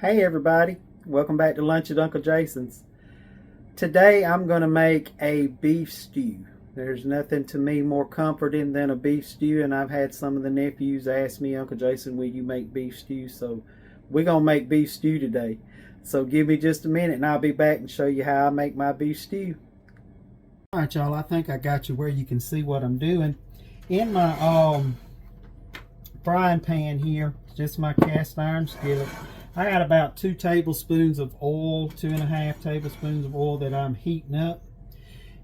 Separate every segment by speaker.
Speaker 1: Hey everybody, welcome back to Lunch at Uncle Jason's. Today I'm going to make a beef stew. There's nothing to me more comforting than a beef stew, and I've had some of the nephews ask me, Uncle Jason, will you make beef stew? So we're going to make beef stew today. So give me just a minute and I'll be back and show you how I make my beef stew. Alright y'all, I think I got you where you can see what I'm doing. In my frying pan here, just my cast iron skillet, I got about 2 tablespoons of oil, 2.5 tablespoons of oil that I'm heating up.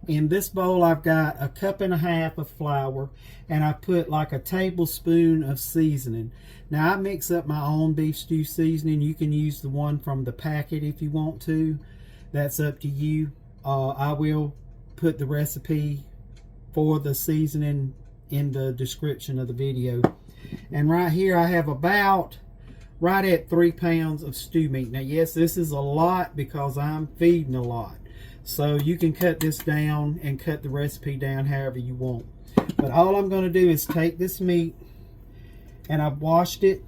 Speaker 1: In this bowl I've got 1.5 cups of flour, and I put like 1 tablespoon of seasoning. Now I mix up my own beef stew seasoning. You can use the one from the packet if you want to. That's up to you. I will put the recipe for the seasoning in the description of the video. And right here I have about right at 3 pounds of stew meat. Now yes, this is a lot because I'm feeding a lot. So you can cut this down and cut the recipe down however you want. But all I'm going to do is take this meat, and I've washed it,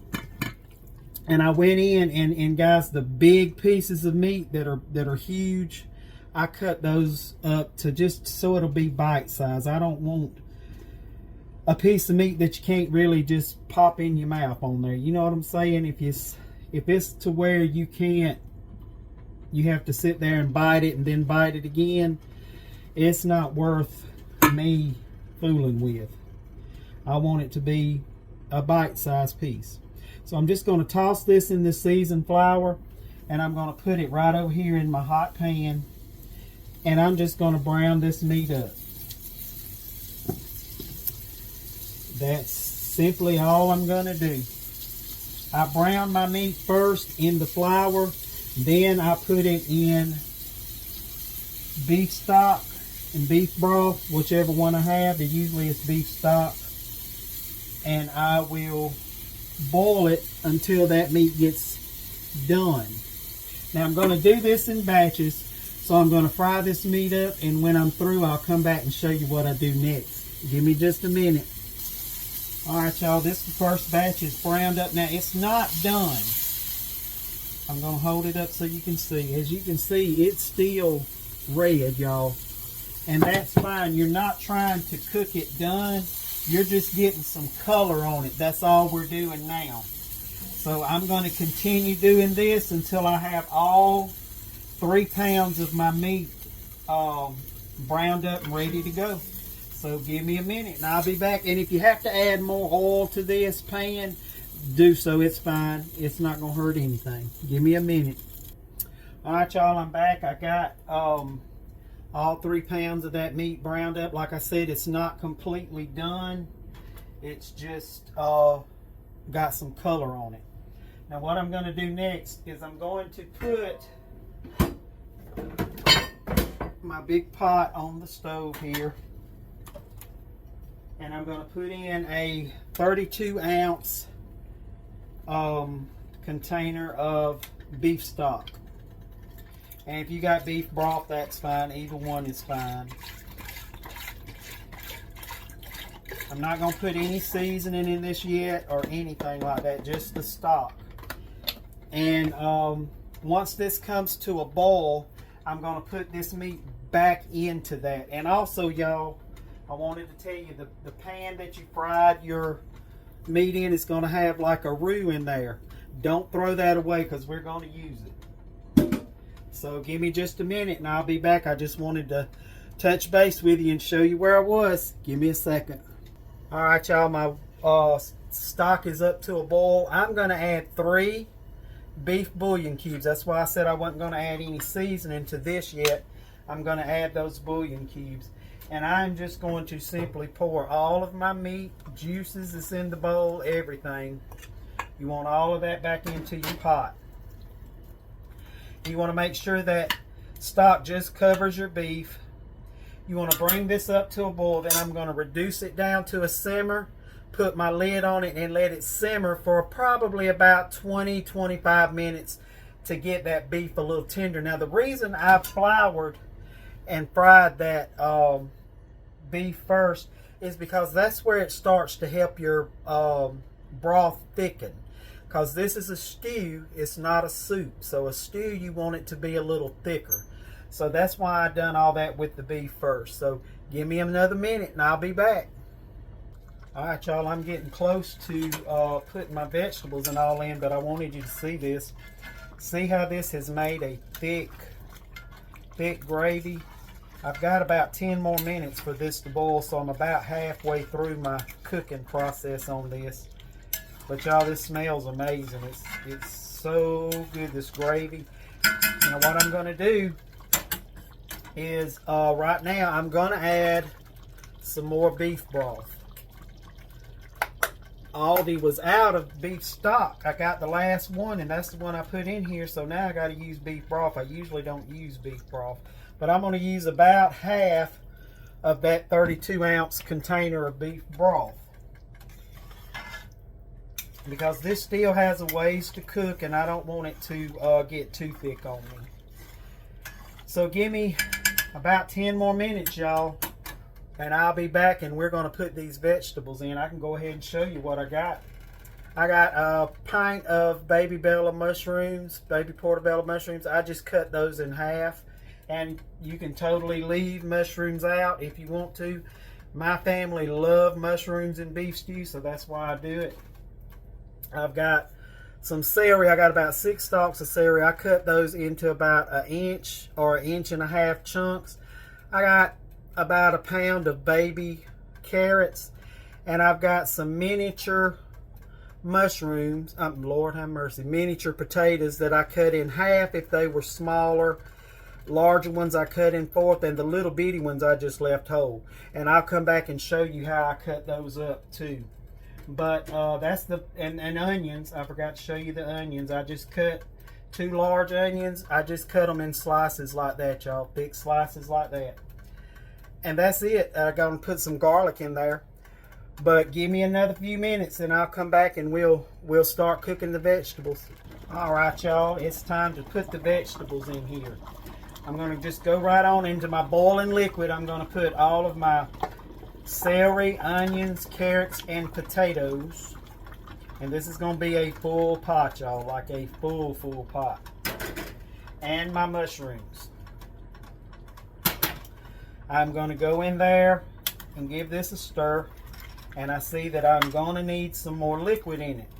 Speaker 1: and I went in and guys, the big pieces of meat that are huge, I cut those up to just so it'll be bite size. I don't want a piece of meat that you can't really just pop in your mouth on there. You know what I'm saying? If it's to where you can't, you have to sit there and bite it and then bite it again, it's not worth me fooling with. I want it to be a bite-sized piece. So I'm just going to toss this in the seasoned flour, and I'm going to put it right over here in my hot pan, and I'm just going to brown this meat up. That's simply all I'm going to do. I brown my meat first in the flour, then I put it in beef stock and beef broth, whichever one I have. Usually it's beef stock. And I will boil it until that meat gets done. Now I'm going to do this in batches, so I'm going to fry this meat up, and when I'm through I'll come back and show you what I do next. Give me just a minute. Alright y'all, this is the first batch is browned up. Now it's not done. I'm going to hold it up so you can see. As you can see, it's still red, y'all. And that's fine. You're not trying to cook it done. You're just getting some color on it. That's all we're doing now. So I'm going to continue doing this until I have all 3 pounds of my meat browned up and ready to go. So give me a minute and I'll be back. And if you have to add more oil to this pan, do so. It's fine. It's not going to hurt anything. Give me a minute. Alright y'all, I'm back. I got all 3 pounds of that meat browned up. Like I said, it's not completely done. It's just got some color on it. Now what I'm going to do next is I'm going to put my big pot on the stove here. And I'm going to put in a 32-ounce container of beef stock. And if you got beef broth, that's fine. Either one is fine. I'm not going to put any seasoning in this yet or anything like that, just the stock. And once this comes to a boil, I'm going to put this meat back into that. And also, y'all, I wanted to tell you, the pan that you fried your meat in is going to have like a roux in there. Don't throw that away because we're going to use it. So give me just a minute and I'll be back. I just wanted to touch base with you and show you where I was. Give me a second. Alright y'all, my stock is up to a boil. I'm going to add 3 beef bouillon cubes. That's why I said I wasn't going to add any seasoning to this yet. I'm going to add those bouillon cubes. And I'm just going to simply pour all of my meat, juices that's in the bowl, everything. You want all of that back into your pot. You want to make sure that stock just covers your beef. You want to bring this up to a boil. Then I'm going to reduce it down to a simmer, put my lid on it, and let it simmer for probably about 20-25 minutes to get that beef a little tender. Now the reason I floured and fried that beef first is because that's where it starts to help your broth thicken. because this is a stew, it's not a soup. So a stew, you want it to be a little thicker. So that's why I done all that with the beef first. So give me another minute and I'll be back. All right, y'all, I'm getting close to putting my vegetables and all in, but I wanted you to see this. See how this has made a thick gravy? I've got about 10 more minutes for this to boil, so I'm about halfway through my cooking process on this. But y'all, this smells amazing. It's so good, this gravy. Now what I'm gonna do is right now I'm gonna add some more beef broth. Aldi was out of beef stock. I got the last one, and that's the one I put in here, so now I got to use beef broth. I usually don't use beef broth, but I'm going to use about half of that 32-ounce container of beef broth, because this still has a ways to cook, and I don't want it to get too thick on me. So give me about 10 more minutes, y'all, and I'll be back, and we're going to put these vegetables in. I can go ahead and show you what I got. I got a pint of baby portobello mushrooms. I just cut those in half, and you can totally leave mushrooms out if you want to. My family love mushrooms in beef stew, so that's why I do it. I've got some celery. I got about 6 stalks of celery. I cut those into about 1 inch or 1.5 inch chunks. I got about 1 pound of baby carrots, and I've got some miniature mushrooms, Lord have mercy, miniature potatoes that I cut in half if they were smaller. Larger ones I cut in 4, and the little bitty ones I just left whole. And I'll come back and show you how I cut those up too. But that's and onions. I forgot to show you the onions. I just cut 2 large onions. I just cut them in slices like that, y'all, thick slices like that. And that's it. I'm going to put some garlic in there. But give me another few minutes and I'll come back and we'll start cooking the vegetables. All right, y'all. It's time to put the vegetables in here. I'm going to just go right on into my boiling liquid. I'm going to put all of my celery, onions, carrots, and potatoes. And this is going to be a full pot, y'all. Like a full pot. And my mushrooms. I'm going to go in there and give this a stir, and I see that I'm going to need some more liquid in it.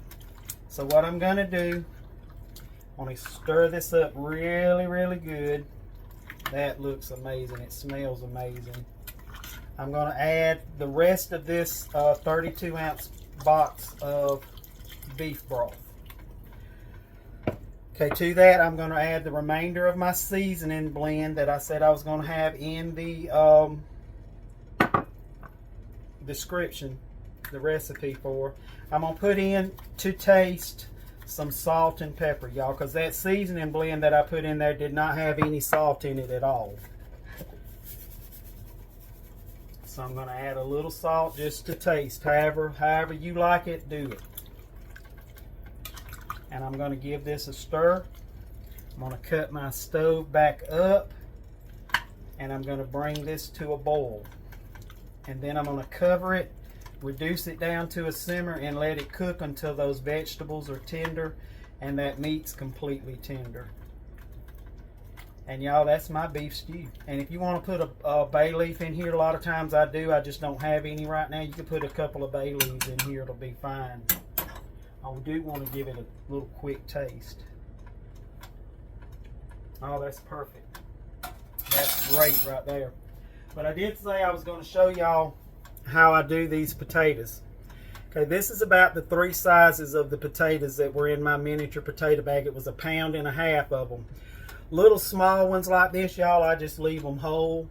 Speaker 1: So what I'm going to do, I'm going to stir this up really good. That looks amazing. It smells amazing. I'm going to add the rest of this 32-ounce box of beef broth. Okay, to that I'm going to add the remainder of my seasoning blend that I said I was going to have in the description, the recipe for. I'm going to put in to taste some salt and pepper, y'all, because that seasoning blend that I put in there did not have any salt in it at all. So I'm going to add a little salt just to taste. However you like it, do it. And I'm going to give this a stir. I'm going to cut my stove back up, and I'm going to bring this to a boil. And then I'm going to cover it, reduce it down to a simmer, and let it cook until those vegetables are tender and that meat's completely tender. And y'all, that's my beef stew. And if you want to put a bay leaf in here, a lot of times I do. I just don't have any right now. You can put a couple of bay leaves in here. It'll be fine. I do want to give it a little quick taste. Oh, that's perfect. That's great right there. But I did say I was going to show y'all how I do these potatoes. Okay, this is about the 3 sizes of the potatoes that were in my miniature potato bag. It was 1.5 pounds of them. Little small ones like this, y'all, I just leave them whole.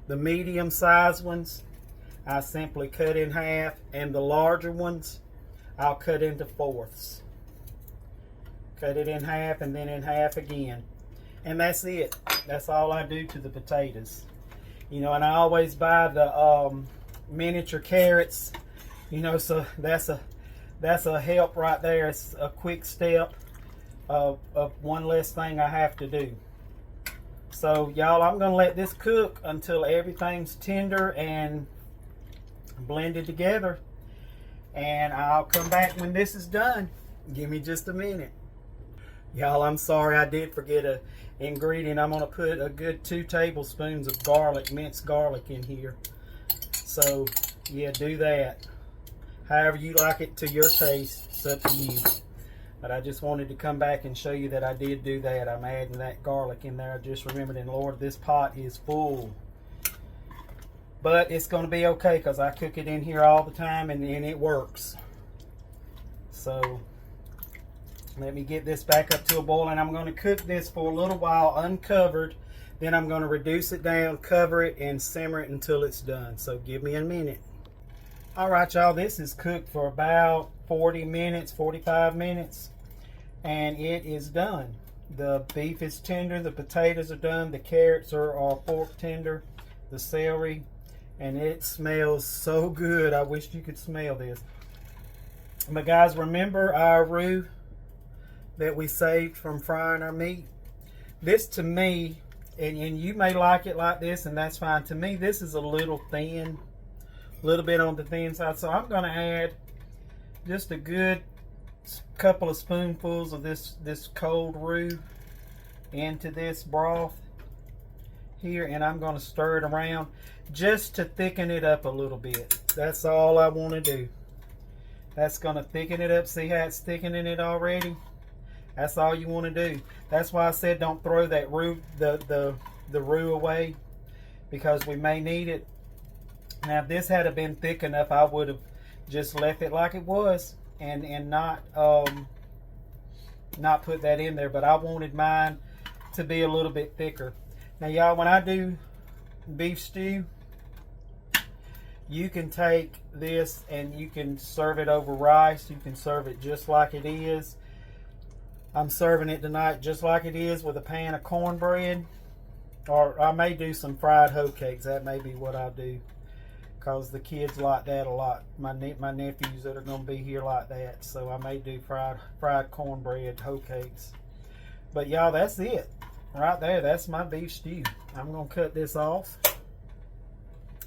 Speaker 1: The medium sized ones, I simply cut in half. And the larger ones, I'll cut into 4ths. Cut it in half and then in half again. And that's it. That's all I do to the potatoes. You know, and I always buy the miniature carrots. You know, so that's a help right there. It's a quick step of one less thing I have to do. So y'all, I'm going to let this cook until everything's tender and blended together. And I'll come back when this is done. Give me just a minute. Y'all, I'm sorry, I did forget a ingredient. I'm going to put a good 2 tablespoons of garlic, minced garlic in here. So, yeah, do that. However you like it to your taste, it's up to you. But I just wanted to come back and show you that I did do that. I'm adding that garlic in there. I just remembered, and Lord, this pot is full. But it's going to be okay because I cook it in here all the time and it works. So let me get this back up to a boil, and I'm going to cook this for a little while uncovered. Then I'm going to reduce it down, cover it, and simmer it until it's done. So give me a minute. All right, y'all, this is cooked for about 40 minutes, 45 minutes, and it is done. The beef is tender, the potatoes are done, the carrots are fork tender, the celery, and it smells so good. I wish you could smell this. But guys, remember our roux that we saved from frying our meat? This to me, and you may like it like this, and that's fine. To me, this is a little thin, a little bit on the thin side. So I'm going to add just a good couple of spoonfuls of this cold roux into this broth here, and I'm going to stir it around just to thicken it up a little bit. That's all I want to do. That's going to thicken it up. See how it's thickening it already? That's all you want to do. That's why I said don't throw that roux, the roux away, because we may need it. Now, if this had been thick enough, I would have just left it like it was and not put that in there. But I wanted mine to be a little bit thicker. Now, y'all, when I do beef stew, you can take this and you can serve it over rice. You can serve it just like it is. I'm serving it tonight just like it is with a pan of cornbread. Or I may do some fried hoe cakes. That may be what I'll do, because the kids like that a lot. My nephews that are going to be here like that. So I may do fried cornbread hoe cakes. But y'all, that's it. Right there, that's my beef stew. I'm going to cut this off.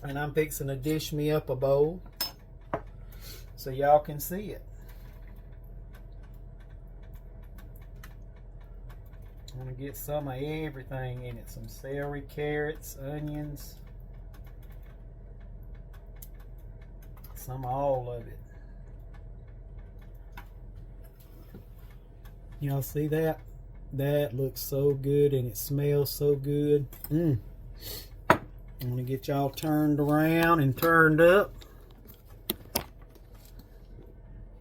Speaker 1: And I'm fixing to dish me up a bowl so y'all can see it. I'm going to get some of everything in it. Some celery, carrots, onions. Some of all of it. Y'all see that? That looks so good and it smells so good. I'm going to get y'all turned around and turned up.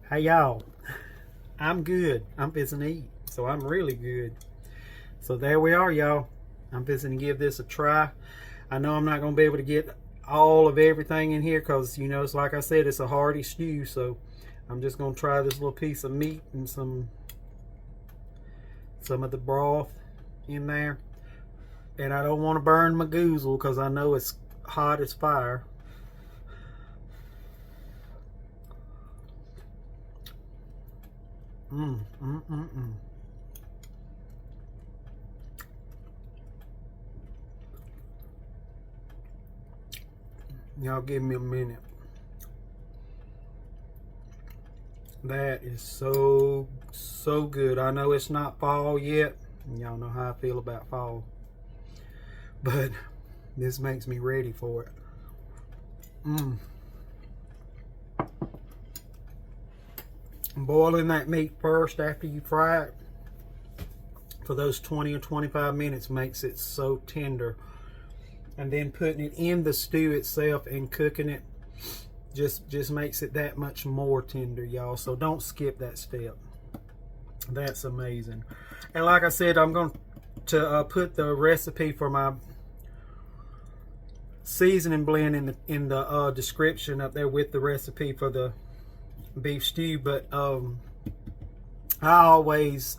Speaker 1: Hey y'all, I'm good. I'm fixing to eat, so I'm really good. So there we are, y'all. I'm fixing to give this a try. I know I'm not going to be able to get all of everything in here because, you know, it's like I said, it's a hearty stew. So I'm just going to try this little piece of meat and some of the broth in there. And I don't want to burn my goozle because I know it's hot as fire. Y'all give me a minute. That is so good. I know it's not fall yet. Y'all know how I feel about fall. But this makes me ready for it. Boiling that meat first after you fry it for those 20 or 25 minutes makes it so tender. And then putting it in the stew itself and cooking it just makes it that much more tender, y'all. So don't skip that step. That's amazing. And like I said, I'm going to put the recipe for my seasoning blend in the description up there with the recipe for the beef stew. But I always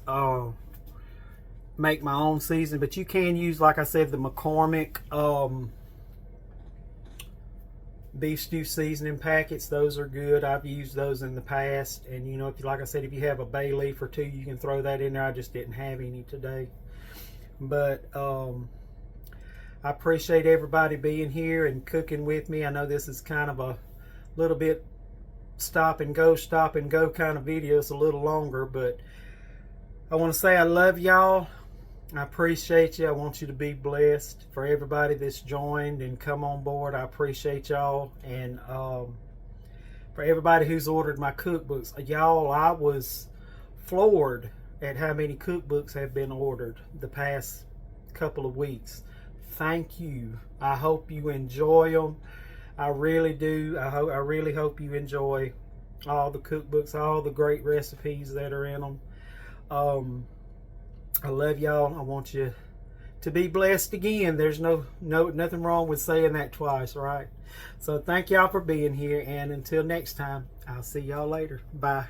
Speaker 1: make my own seasoning, but you can use, like I said, the McCormick beef stew seasoning packets. Those are good. I've used those in the past. And you know, if you, like I said, if you have a bay leaf or two, you can throw that in there. I just didn't have any today. But I appreciate everybody being here and cooking with me. I know this is kind of a little bit stop and go kind of videos a little longer, but I want to say I love y'all. I appreciate you. I want you to be blessed. For everybody that's joined and come on board, I appreciate y'all. And for everybody who's ordered my cookbooks, y'all, I was floored at how many cookbooks have been ordered the past couple of weeks. Thank you. I hope you enjoy them. I really do. I really hope you enjoy all the cookbooks, all the great recipes that are in them. I love y'all. I want you to be blessed again. There's nothing wrong with saying that twice, right? So thank y'all for being here, and until next time, I'll see y'all later. Bye.